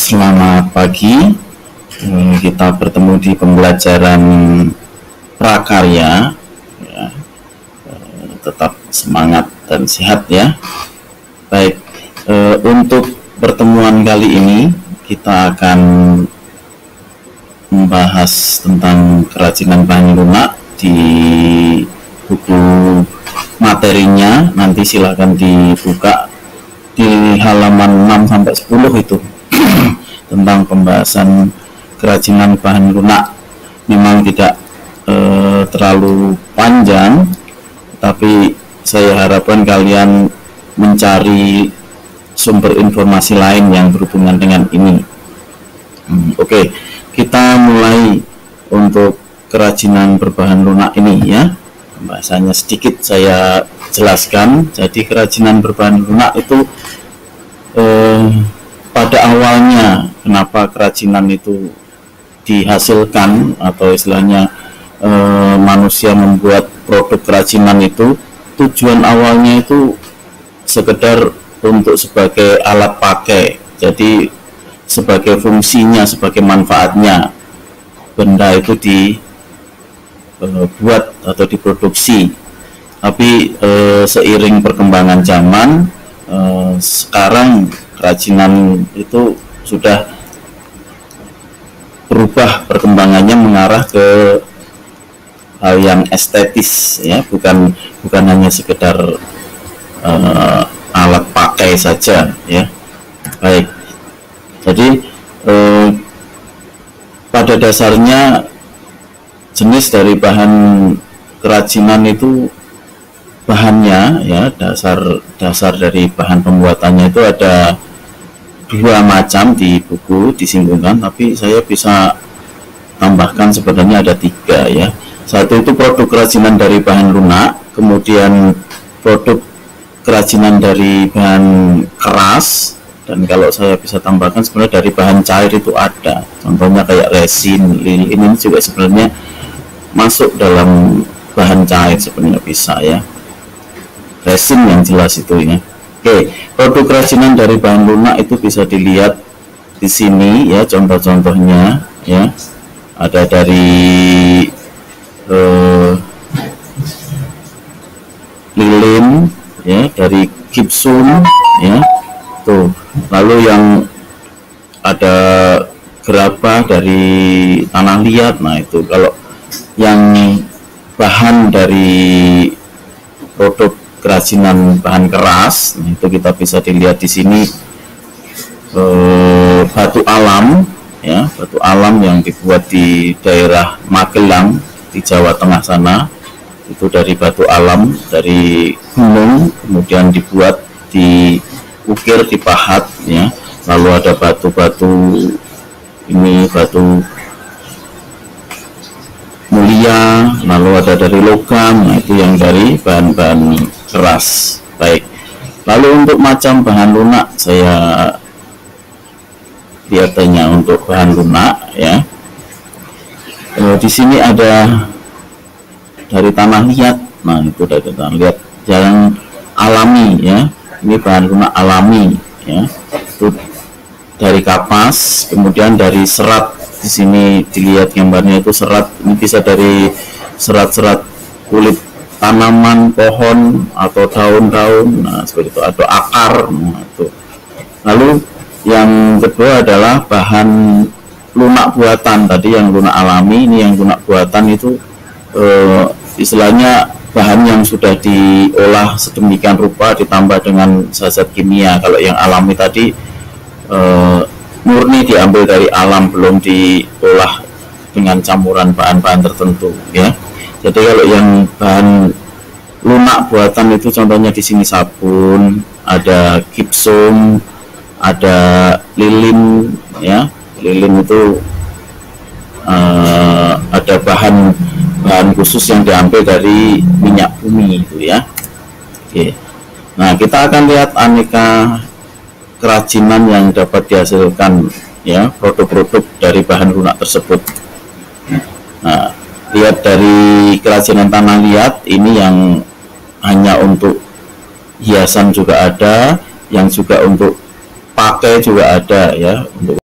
Selamat pagi. Kita bertemu di pembelajaran prakarya. Ya, tetap semangat dan sehat ya. Baik, untuk pertemuan kali ini kita akan membahas tentang kerajinan bahan lunak di buku materinya. Nanti silahkan dibuka di halaman 6-10 itu tentang pembahasan kerajinan bahan lunak. Memang tidak terlalu panjang, tapi saya harapkan kalian mencari sumber informasi lain yang berhubungan dengan ini. Oke, kita mulai untuk kerajinan berbahan lunak ini ya. Pembahasannya sedikit saya jelaskan. Jadi kerajinan berbahan lunak itu pada awalnya kenapa kerajinan itu dihasilkan, atau istilahnya manusia membuat produk kerajinan itu, tujuan awalnya itu sekedar untuk sebagai alat pakai. Jadi sebagai fungsinya, sebagai manfaatnya benda itu dibuat atau diproduksi. Tapi seiring perkembangan zaman, sekarang kerajinan itu sudah berubah perkembangannya mengarah ke hal yang estetis ya, bukan hanya sekedar alat pakai saja ya. Baik, jadi pada dasarnya jenis dari bahan kerajinan itu, bahannya ya, dasar dari bahan pembuatannya itu ada dua macam, di buku disinggungkan, tapi saya bisa tambahkan sebenarnya ada tiga ya. Satu itu produk kerajinan dari bahan lunak, kemudian produk kerajinan dari bahan keras, dan kalau saya bisa tambahkan sebenarnya dari bahan cair itu ada, contohnya kayak resin, lilin, ini juga sebenarnya masuk dalam bahan cair, sebenarnya bisa ya, resin yang jelas itu ya. Oke, produk kerajinan dari bahan lunak itu bisa dilihat di sini ya, contoh-contohnya ya. Ada dari lilin ya, dari gypsum ya tuh, lalu yang ada gerabah dari tanah liat. Nah itu kalau yang bahan dari produk kerajinan bahan keras, nah itu kita bisa dilihat di sini batu alam ya, batu alam yang dibuat di daerah Magelang di Jawa Tengah sana. Itu dari batu alam dari gunung, kemudian dibuat, diukir, dipahat ya. Lalu ada batu-batu, ini batu mulia, lalu ada dari logam. Nah itu yang dari bahan-bahan keras. Baik, lalu untuk macam bahan lunak, saya lihatnya untuk bahan lunak ya. Di sini ada dari tanah liat. Nah itu dari tanah liat yang alami ya, ini bahan lunak alami ya. Itu dari kapas, kemudian dari serat. Di sini dilihat gambarnya itu serat, ini bisa dari serat-serat kulit tanaman, pohon atau daun-daun, nah seperti itu, atau akar. Nah, itu. Lalu yang kedua adalah bahan lunak buatan. Tadi yang lunak alami, ini yang lunak buatan itu istilahnya bahan yang sudah diolah sedemikian rupa ditambah dengan zat kimia. Kalau yang alami tadi murni diambil dari alam, belum diolah dengan campuran bahan-bahan tertentu ya. Jadi kalau yang bahan lunak buatan itu contohnya di sini sabun, ada gypsum, ada lilin ya. Lilin itu ada bahan khusus yang diambil dari minyak bumi itu ya. Oke. Nah kita akan lihat aneka kerajinan yang dapat dihasilkan ya, produk-produk dari bahan lunak tersebut. Nah, lihat dari kerajinan tanah liat, ini yang hanya untuk hiasan juga ada, yang juga untuk pakai juga ada ya, untuk